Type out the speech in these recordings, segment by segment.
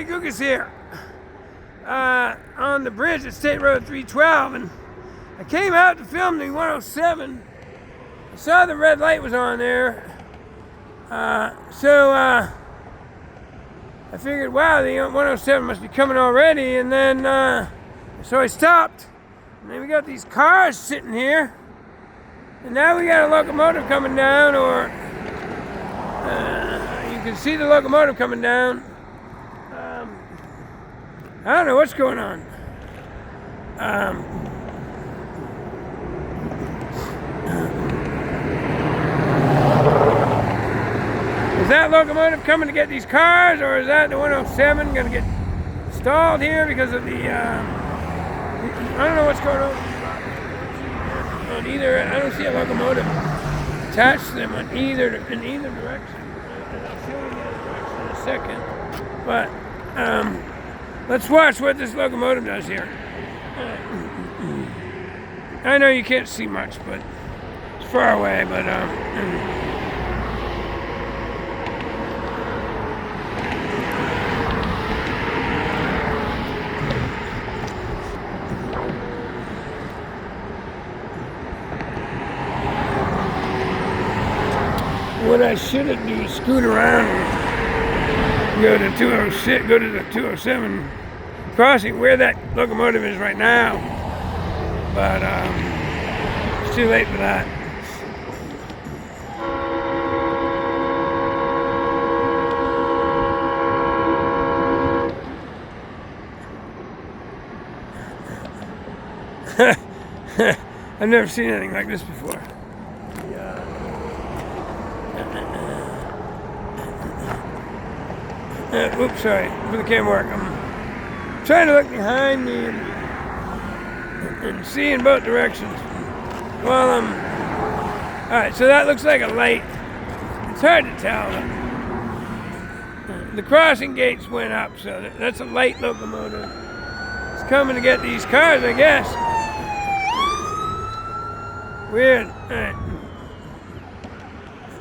gobbledygookus is here on the bridge at State Road 312, and I came out to film the 107. I saw the red light was on there, so I figured, wow, the 107 must be coming already, and then so I stopped, and then we got these cars sitting here, and now we got a locomotive coming down, or you can see the locomotive coming down. I don't know what's going on. Is that locomotive coming to get these cars, or is that the 107 going to get stalled here because of the, I don't know what's going on. On either, I don't see a locomotive attached to them in either direction. I'll show you the other direction in a second. But let's watch what this locomotive does here. I know you can't see much, but it's far away, but what I shouldn't do is scoot around and go to 206, go to the 207 crossing where that locomotive is right now. But it's too late for that. I've never seen anything like this before. Oops, sorry, for the camera work. I'm trying to look behind me and see in both directions. Well, alright, so that looks like a light. It's hard to tell. The crossing gates went up, so that's a light locomotive. It's coming to get these cars, I guess. Weird. Alright.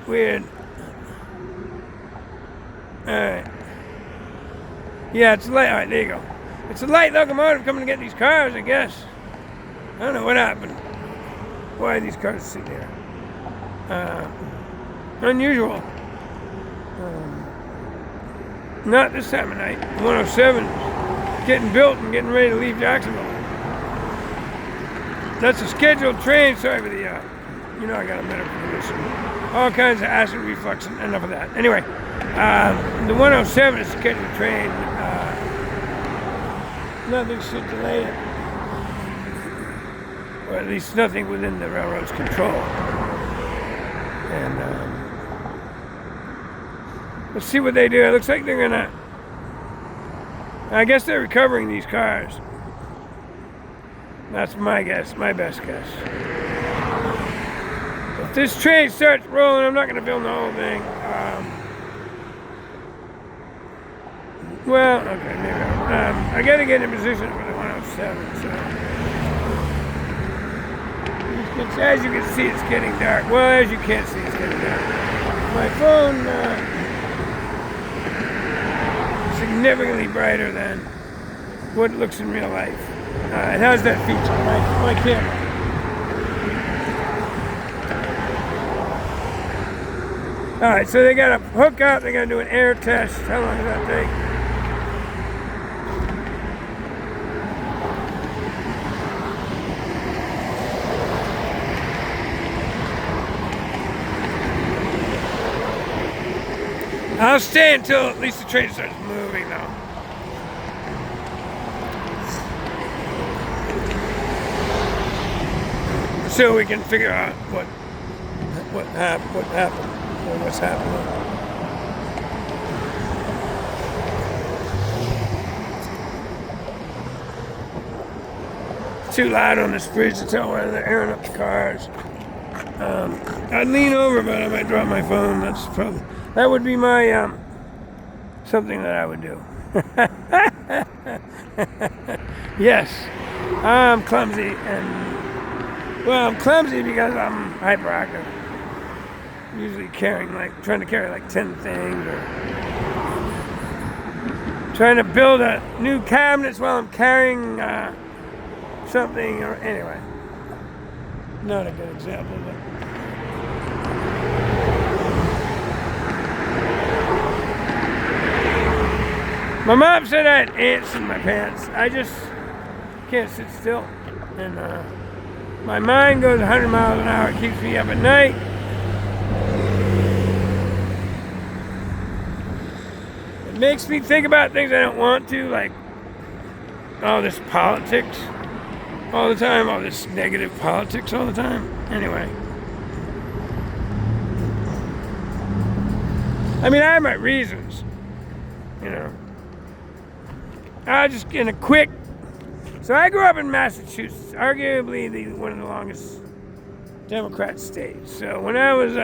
Weird. Alright. Yeah, it's a light. Alright, there you go. It's a light locomotive coming to get these cars, I guess. I don't know what happened. Why are these cars sitting here? Unusual. Not this time of night. 107 getting built and getting ready to leave Jacksonville. That's a scheduled train. Sorry for the, you know I got a medical condition. All kinds of acid reflux and enough of that. Anyway, the 107 is a scheduled train. Nothing should delay it. Or at least nothing within the railroad's control. And let's see what they do. It looks like they're gonna, I guess they're recovering these cars. That's my guess, my best guess. If this train starts rolling, I'm not gonna film the whole thing. Well, okay, maybe I gotta get in position for the 107, so. As you can see, it's getting dark. Well, as you can't see, it's getting dark. My phone, significantly brighter than what it looks in real life. It has that feature, my camera. Alright, so they gotta hook up, they gotta do an air test. How long does that take? I'll stay until at least the train starts moving, though. So we can figure out what happened, or what's happening. It's too loud on this bridge to tell whether they're airing up the cars. I'd lean over, but I might drop my phone. That would be my something that I would do. Yes, I'm clumsy, and well, I'm clumsy because I'm hyperactive. Usually trying to carry like 10 things, or trying to build a new cabinets while I'm carrying something, or anyway. Not a good example, but my mom said I had ants in my pants. I just can't sit still. And my mind goes 100 miles an hour. It keeps me up at night. It makes me think about things I don't want to, like all this politics all the time, all this negative politics all the time. Anyway. I mean, I have my reasons, you know. I just in a quick. So I grew up in Massachusetts, arguably one of the longest Democrat states. So when I was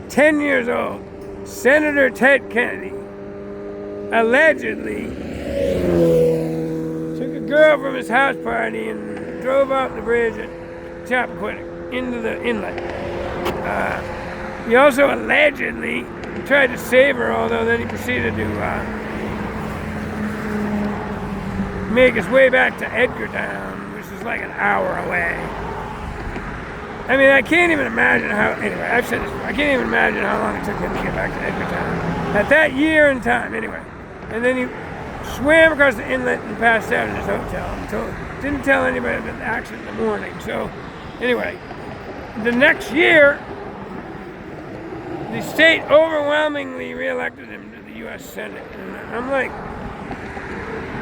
10 years old, Senator Ted Kennedy allegedly took a girl from his house party and drove off the bridge at Chappaquiddick into the inlet. He also allegedly tried to save her, although then he proceeded to make his way back to Edgartown, which is like an hour away. I mean, I can't even imagine how, anyway, I've said this before, I can't even imagine how long it took him to get back to Edgartown at that year and time, anyway. And then he swam across the inlet and passed out in his hotel and didn't tell anybody about the accident in the morning. So, anyway, the next year, the state overwhelmingly reelected him to the U.S. Senate. And I'm like,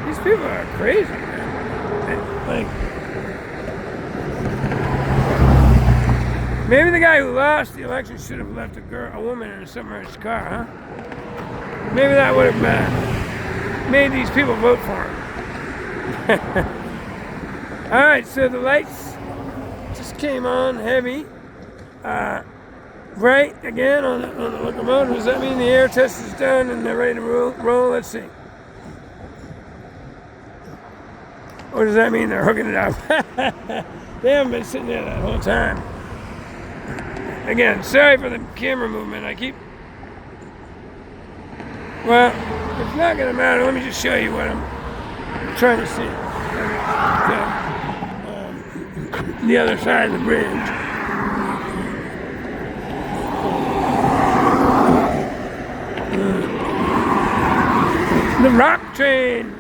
these people are crazy, man. Like, maybe the guy who lost the election should have left a woman in a submerged car, huh? Maybe that would have made these people vote for him. All right, so the lights just came on heavy. Bright again on the locomotive. Does that mean the air test is done and they're ready to roll? Let's see. Or does that mean they're hooking it up? They haven't been sitting there that whole time. Again, sorry for the camera movement. Well, it's not going to matter. Let me just show you what I'm trying to see. The other side of the bridge. The rock train.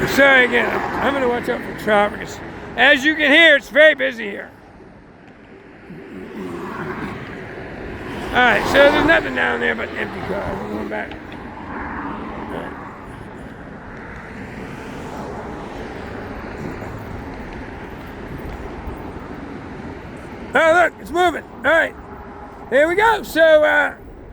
Sorry again, I'm going to watch out for traffic. As you can hear, it's very busy here. Alright, so there's nothing down there but empty cars. I'm going back. Oh, look, it's moving. Alright, there we go. So,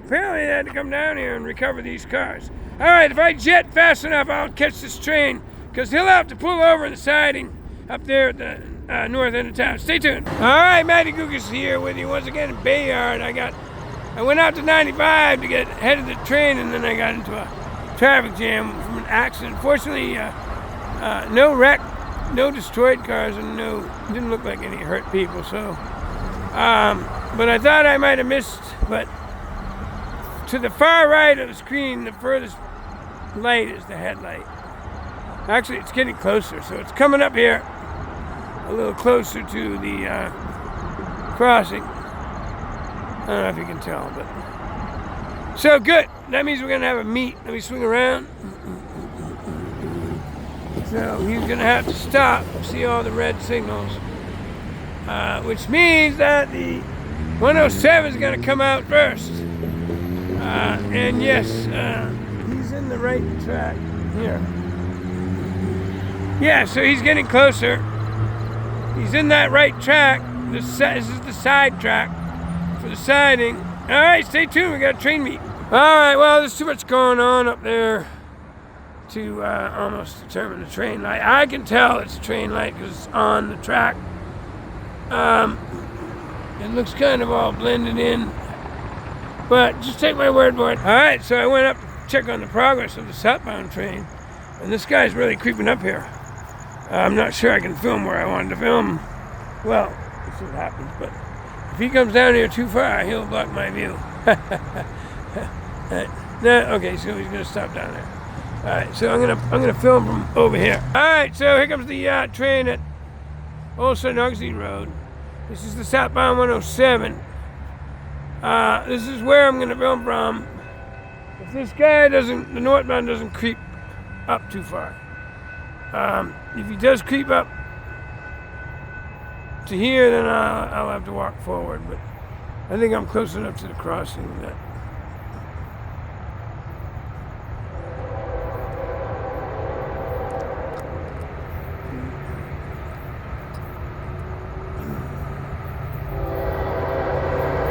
apparently they had to come down here and recover these cars. Alright, if I jet fast enough, I'll catch this train, because he'll have to pull over in the siding up there at the north end of town. Stay tuned. Alright, Matty Gugas here with you once again in Bayard. I went out to 95 to get ahead of the train, and then I got into a traffic jam from an accident. Fortunately, no wreck, no destroyed cars, and didn't look like any hurt people. So, but I thought I might have missed. But to the far right of the screen, the furthest light is the headlight. Actually, it's getting closer, so it's coming up here a little closer to the crossing. I don't know if you can tell, but so good. That means we're gonna have a meet. Let me swing around. So he's gonna have to stop. See all the red signals, which means that the 107 is gonna come out first. And yes, he's in the right track here. Yeah, so he's getting closer. He's in that right track. This is the side track for the siding. All right, stay tuned. We got a train meet. All right, well, there's too much going on up there to almost determine the train light. I can tell it's a train light because it's on the track. It looks kind of all blended in, but just take my word for it. All right, so I went up to check on the progress of the southbound train, and this guy's really creeping up here. I'm not sure I can film where I wanted to film. Well, this is what happens, but if he comes down here too far, he'll block my view. No, okay, so he's gonna stop down there. All right, so I'm gonna film from over here. All right, so here comes the train at Old St. Augustine Road. This is the southbound 107. This is where I'm gonna film from. If this guy doesn't, the northbound doesn't creep up too far. If he does creep up to here, then I'll have to walk forward. But I think I'm close enough to the crossing that.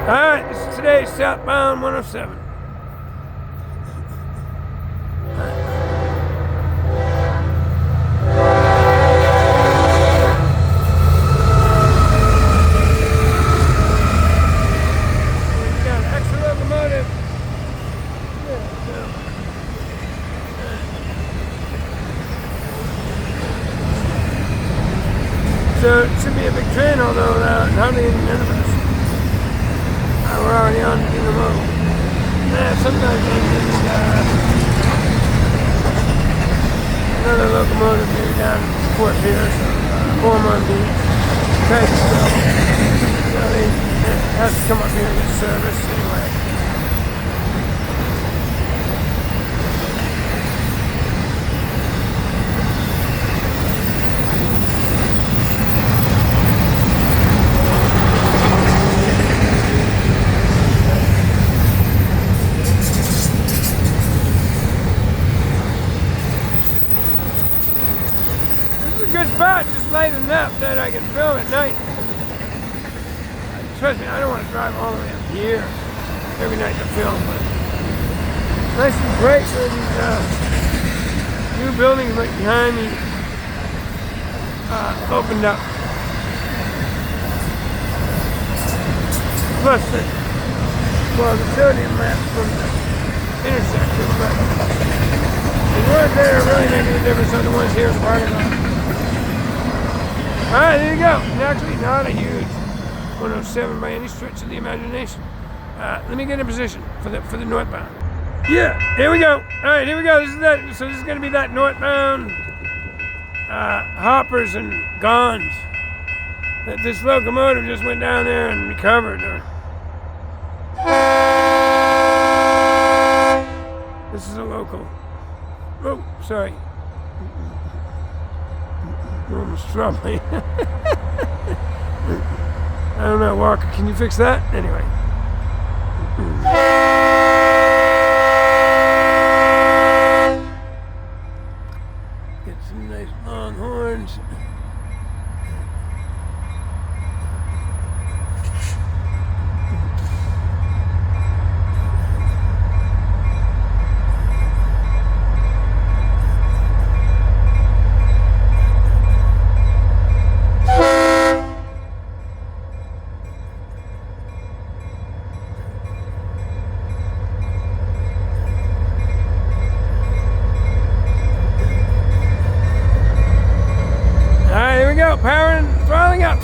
All right, this is today's southbound 107. We got an extra locomotive. So it should be a big train, although hardly any minutes. We're already on in the mode. Sometimes I need another locomotive maybe down in Fort Pierce or Ormond Beach. Okay, so it has to come up here and get service anyway. Just late enough that I can film at night. Trust me, I don't want to drive all the way up here every night to film, but nice and bright where these new buildings right behind me opened up. Plus the sodium lamps from the intersection, but the ones there are really making a difference on the ones here in the parking lot. Alright, there you go. And actually not a huge 107 by any stretch of the imagination. Let me get in position for the northbound. Yeah, here we go. Alright, here we go. This is gonna be that northbound hoppers and gons that this locomotive just went down there and recovered. This is a local. Oh, sorry. Almost dropped me. I don't know, Walker, can you fix that? Anyway. Get some nice long horns. Powering, throttling up.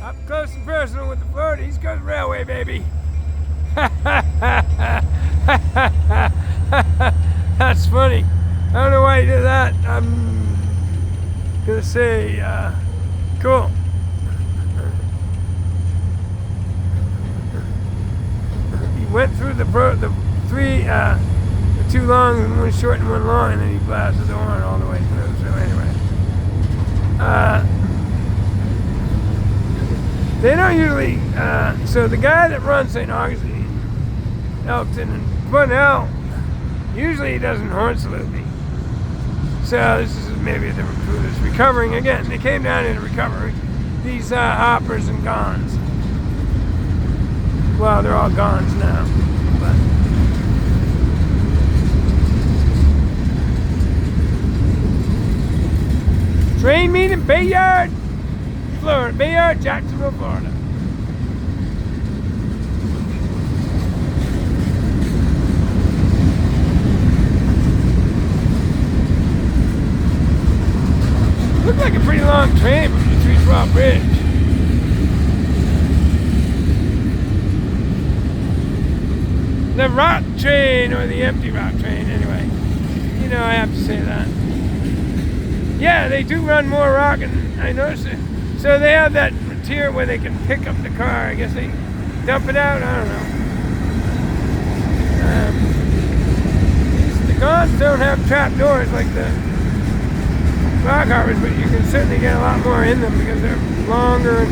Up close and personal with the Florida East Coast Railway, baby. That's funny. I don't know why he did that. I'm gonna say cool. He went through the two long and one short and one long, and then he blasted the horn all the way through. So anyway, they don't usually. So the guy that runs St. Augustine, Elkton, and Bunnell, usually he doesn't horn salute me. So this is maybe a different crew that's recovering again. They came down in recovery. These hoppers and gons. Well, they're all gons now. But Train meet in Bayard, Florida. Bayard, Jacksonville, Florida. Looked like a pretty long train from the 312 bridge. The rock train, or the empty rock train, anyway. You know, I have to say that. Yeah, they do run more rock, and I noticed it. So they have that tier where they can pick up the car. I guess they dump it out. I don't know. The Gons don't have trap doors like the rock harvest, but you can certainly get a lot more in them because they're longer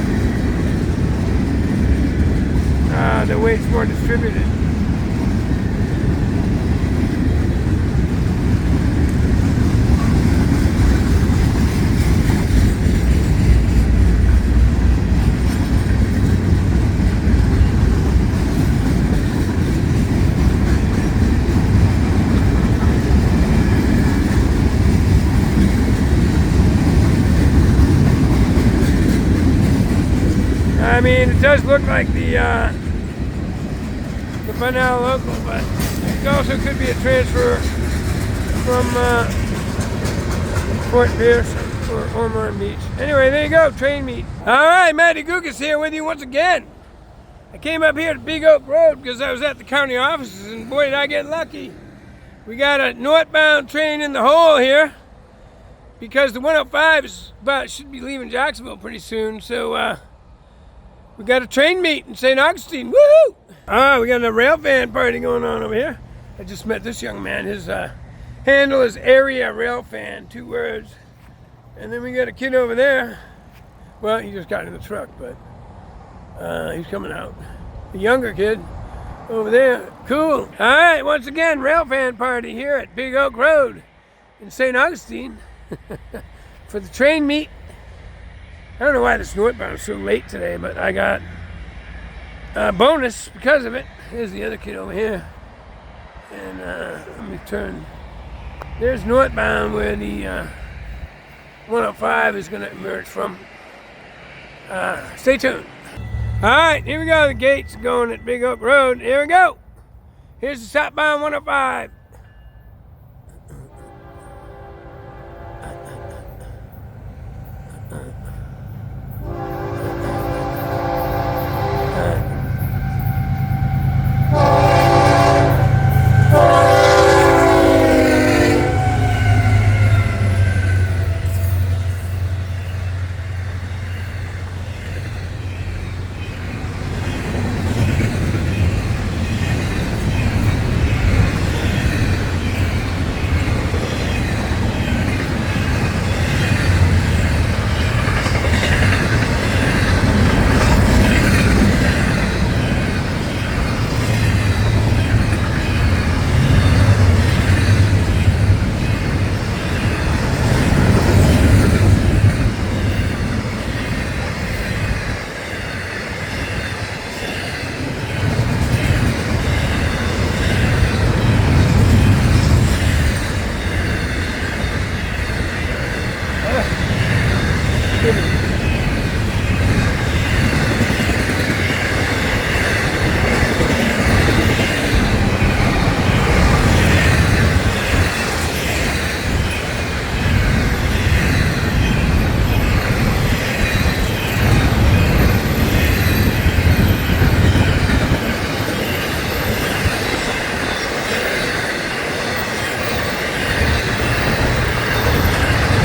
and the weight's more distributed. I mean, it does look like the Bunnell local, but it also could be a transfer from Fort Pierce or Ormond Beach. Anyway, there you go, train meet. All right, Matty Gugas here with you once again. I came up here to Big Oak Road because I was at the county offices, and boy, did I get lucky. We got a northbound train in the hole here because the 105 should be leaving Jacksonville pretty soon, so we got a train meet in St. Augustine. Woohoo! We got a rail fan party going on over here. I just met this young man. His handle is Area Rail Fan, 2 words. And then we got a kid over there. Well, he just got in the truck, but he's coming out. The younger kid over there. Cool. All right, once again, rail fan party here at Big Oak Road in St. Augustine for the train meet. I don't know why this northbound is so late today, but I got a bonus because of it. Here's the other kid over here. And let me turn. There's northbound where the 105 is going to emerge from. Stay tuned. All right, here we go. The gates going at Big Oak Road. Here we go. Here's the southbound 105.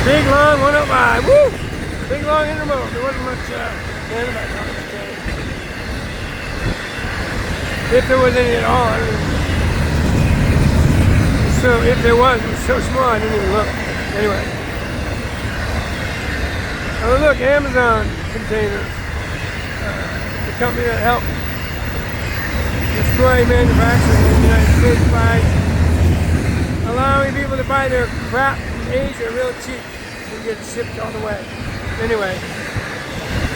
Big long 105, woo! Big long intermodal. There wasn't much about today. If there was any at all, I don't even. So if there was, it was so small I didn't even look. Anyway. Oh look, Amazon containers. The company that helped destroy manufacturing in the United States by allowing people to buy their crap from Asia real cheap. And get it shipped all the way. Anyway,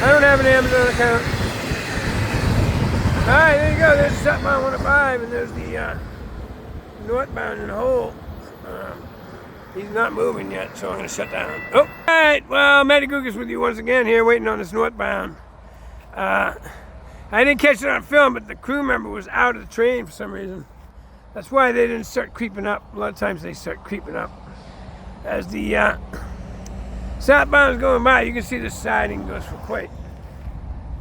I don't have an Amazon account. Alright, there you go. There's the southbound 105, and there's the northbound in the hole. He's not moving yet, so I'm going to shut down. Oh, all right. Well, Midday with you once again here, waiting on this northbound. I didn't catch it on film, but the crew member was out of the train for some reason. That's why they didn't start creeping up. A lot of times they start creeping up. As the southbound is going by, you can see the siding goes for quite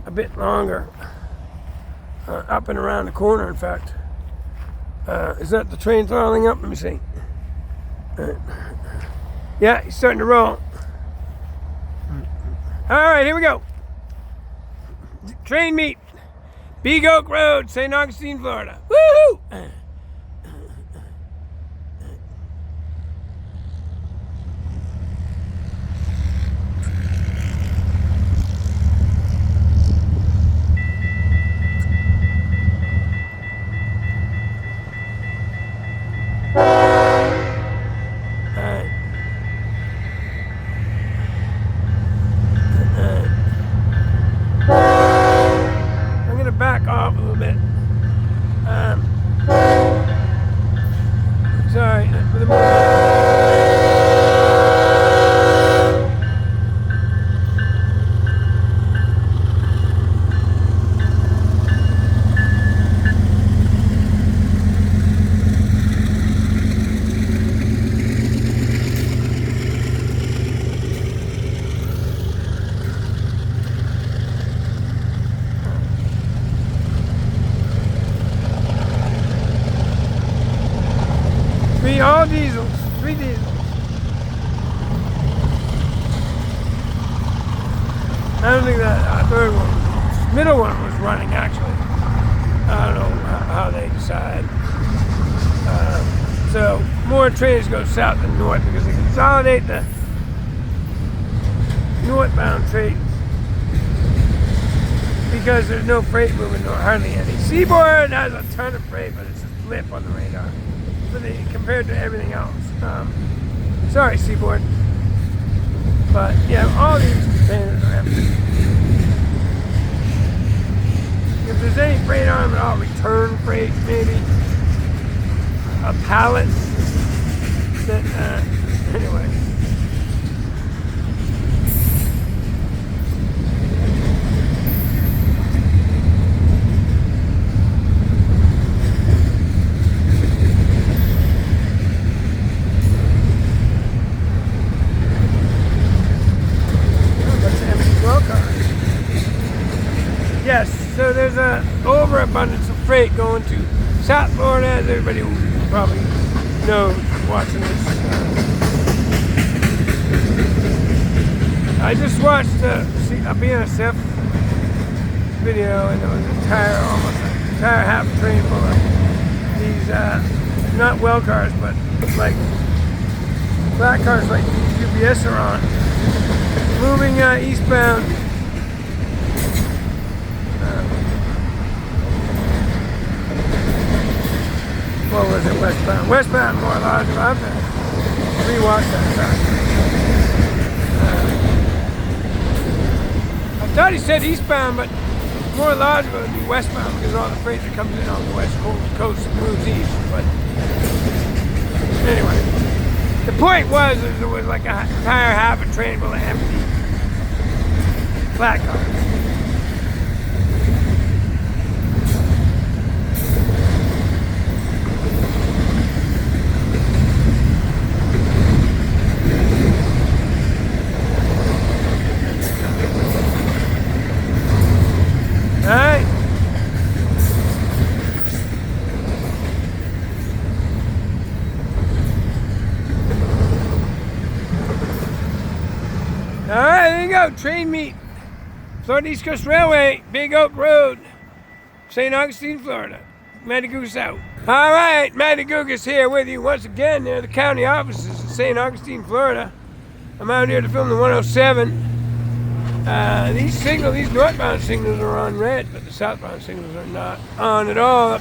a bit longer. Up and around the corner, in fact. Is that the train throttling up? Let me see. Yeah, he's starting to roll. All right, here we go. Train meet. Big Oak Road, St. Augustine, Florida. Woohoo! Back off a little bit. Sorry for the moment. All diesels, 3 diesels. I don't think that third one, middle one was running actually. I don't know how they decide. So more trains go south than north because they consolidate the northbound trains because there's no freight moving, nor hardly any. Seaboard has a ton of freight, but it's a blip on the radar compared to everything else. Sorry, Seaboard. But yeah, all these containers are empty. If there's any freight on them, I'll return freight, maybe. A pallet. Anyway. Yes, so there's an overabundance of freight going to South Florida, as everybody will probably know watching this. I just watched a BNSF video, and there was almost an entire half train full of these, not well cars, but like black cars like UPS are on, moving eastbound. What was it, westbound? Westbound, more logical. I've rewatched that car. I thought he said eastbound, but more logical would be westbound because all the freight that comes in on the west coast moves east. But anyway, the point was there was like an entire half a train full of empty flat cars. Alright. Alright, there you go. Train meet. Florida East Coast Railway, Big Oak Road, St. Augustine, Florida. Midday out. Alright, Midday here with you once again. They're the county offices in St. Augustine, Florida. I'm out here to film the 107. These northbound signals are on red, but the southbound signals are not on at all.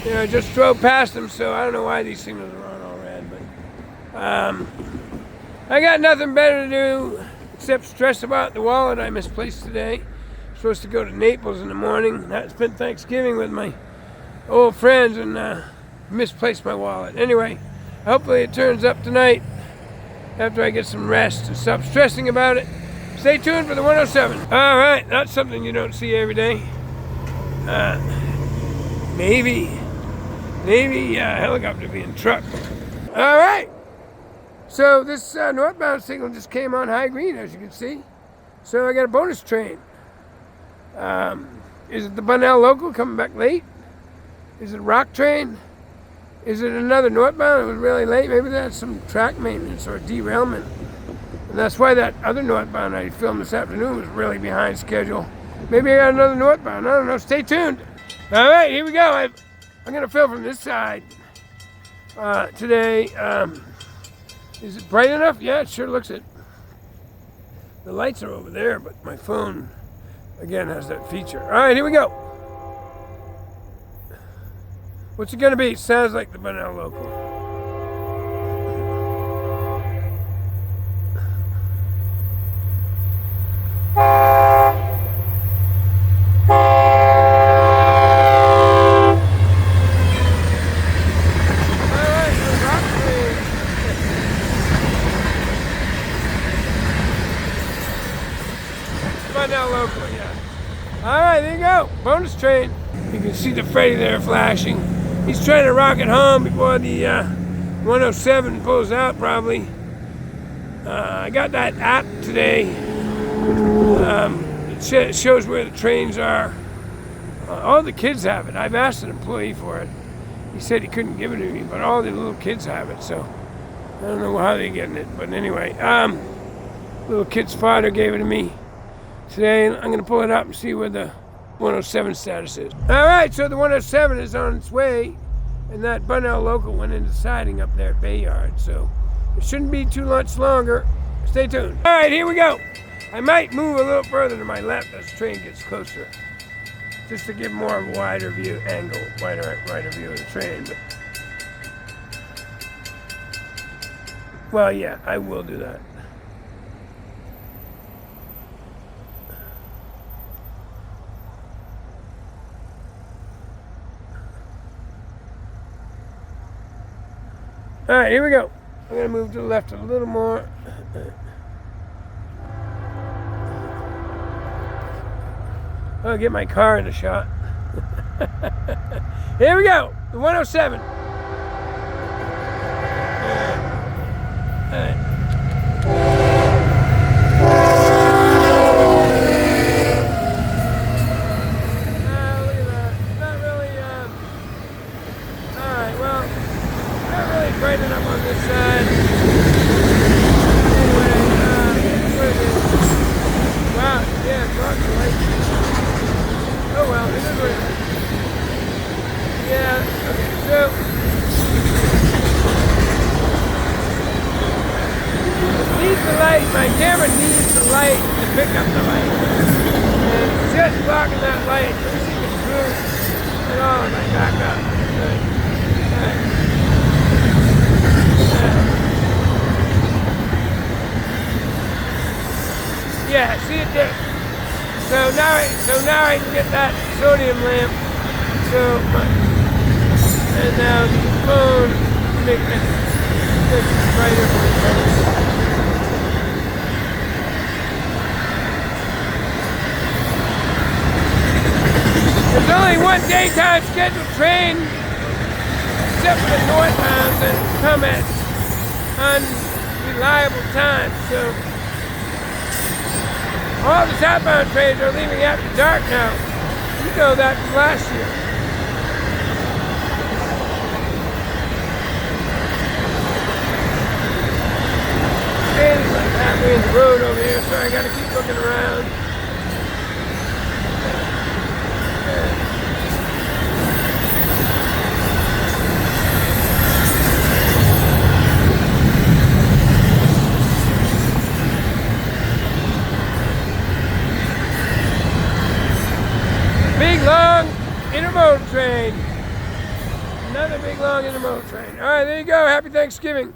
You know, I just drove past them, so I don't know why these signals are on all red. But I got nothing better to do except stress about the wallet I misplaced today. I'm supposed to go to Naples in the morning. I spent Thanksgiving with my old friends and misplaced my wallet. Anyway, hopefully it turns up tonight. after I get some rest and stop stressing about it. Stay tuned for the 107. All right, that's something you don't see every day. Maybe helicopter being trucked. All right. So this northbound signal just came on high green, as you can see. So I got a bonus train. Is it the Bunnell local coming back late? Is it a rock train? Is it another northbound? It was really late. Maybe that's some track maintenance or derailment. And that's why that other northbound I filmed this afternoon was really behind schedule. Maybe I got another northbound. I don't know. Stay tuned. All right, here we go. I'm going to film from this side today. Is it bright enough? Yeah, it sure looks it. The lights are over there, but my phone, again, has that feature. All right, here we go. What's it going to be? It sounds like the Bunnell local. Bunnell local, yeah. All right, there you go. Bonus train. You can see the Freddy there flashing. He's trying to rocket home before the 107 pulls out, probably. I got that app today. It shows where the trains are. All the kids have it. I've asked an employee for it. He said he couldn't give it to me, but all the little kids have it, so I don't know how they're getting it. But anyway, little kid's father gave it to me today. I'm going to pull it up and see where the 107 status is. All right, so the 107 is on its way, and that Bunnell local went into siding up there at Bayard, so it shouldn't be too much longer. Stay tuned. All right, here we go. I might move a little further to my left as the train gets closer, just to give more of a wider view angle, wider view of the train. But, well, yeah, I will do that. All right, here we go. I'm gonna move to the left a little more. I'll get my car in the shot. Here we go, the 107. All right. Look at that. Not really, all right, well, not really bright enough on this side. Anyway, what is it? Wow, yeah, dark light. Oh well, it is what it is. Yeah, okay, so it needs the light. My camera needs the light to pick up the light. And it's just blocking that light. Let me see if it's through at all if I back up. Right. Yeah, see it there. So now I can get that sodium lamp. And now the phone make it brighter. There's only one daytime scheduled train, except for the northbound, that come at unreliable times. So all the southbound trains are leaving after dark now. You know that from last year. It's like halfway in the road over here, so I gotta keep looking around. Big long intermodal train. Another big long intermodal train. All right, there you go. Happy Thanksgiving.